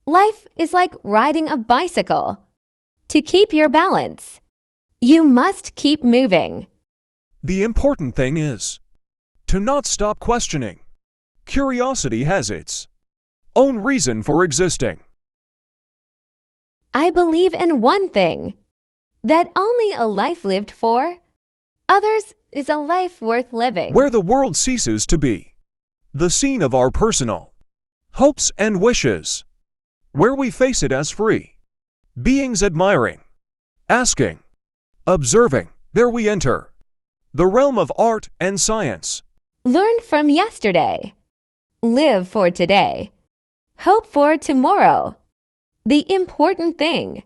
Life is like riding a bicycle. To keep your balance, you must keep moving. The important thing is to not stop questioning. Curiosity has its own reason for existing. I believe in one thing, that only a life lived for others is a life worth living. Where the world ceases to be the scene of our personal hopes and wishes, where we face it as free beings admiring, asking, observing, there we enter the realm of art and science. Learn from yesterday. Live for today. Hope for tomorrow. The important thing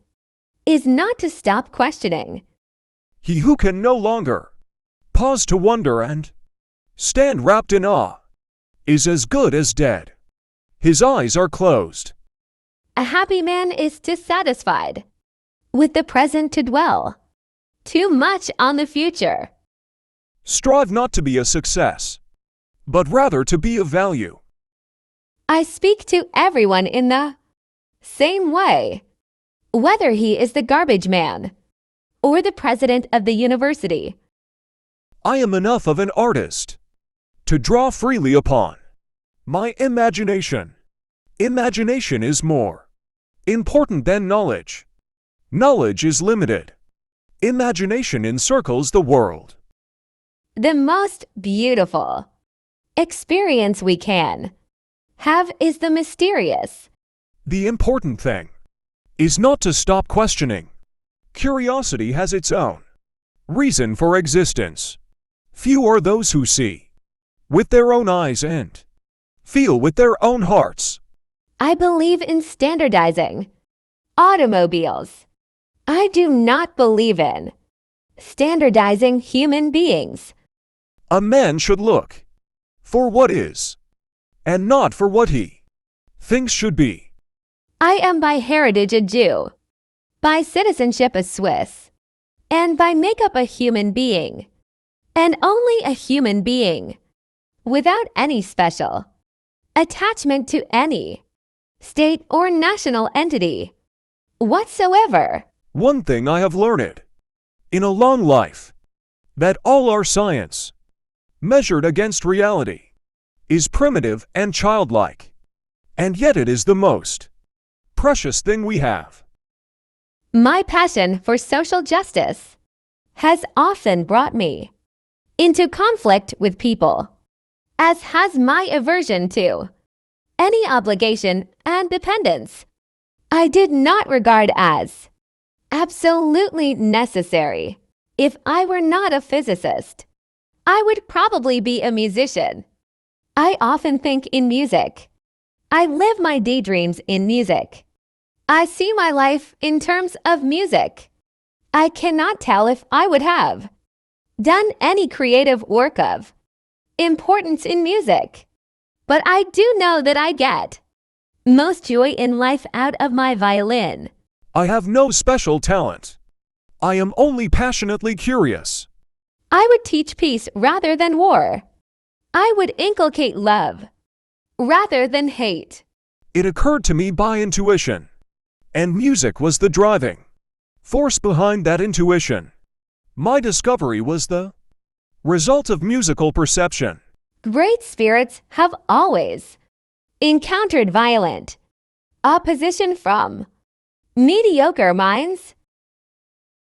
is not to stop questioning. He who can no longer pause to wonder and stand wrapped in awe is as good as dead. His eyes are closed. A happy man is dissatisfied with the present to dwell too much on the future. Strive not to be a success, but rather to be of value. I speak to everyone in the same way, whether he is the garbage man or the president of the university. I am enough of an artist to draw freely upon my imagination. Imagination is more important than knowledge. Knowledge is limited. Imagination encircles the world. The most beautiful experience we can have is the mysterious. The important thing is not to stop questioning. Curiosity has its own reason for existence. Few are those who see with their own eyes and feel with their own hearts. I believe in standardizing automobiles. I do not believe in standardizing human beings. A man should look for what is and not for what he thinks should be. I am by heritage a Jew, by citizenship a Swiss, and by makeup a human being, and only a human being, without any special attachment to any state or national entity whatsoever. One thing I have learned in a long life, that all our science, measured against reality, is primitive and childlike, and yet it is the most precious thing we have. My passion for social justice has often brought me into conflict with people, as has my aversion to any obligation and dependence I did not regard as absolutely necessary. If I were not a physicist, I would probably be a musician. I often think in music. I live my daydreams in music. I see my life in terms of music. I cannot tell if I would have done any creative work of importance in music, but I do know that I get most joy in life out of my violin. I have no special talent. I am only passionately curious. I would teach peace rather than war. I would inculcate love rather than hate. It occurred to me by intuition, and music was the driving force behind that intuition. My discovery was the result of musical perception. Great spirits have always encountered violent opposition from mediocre minds.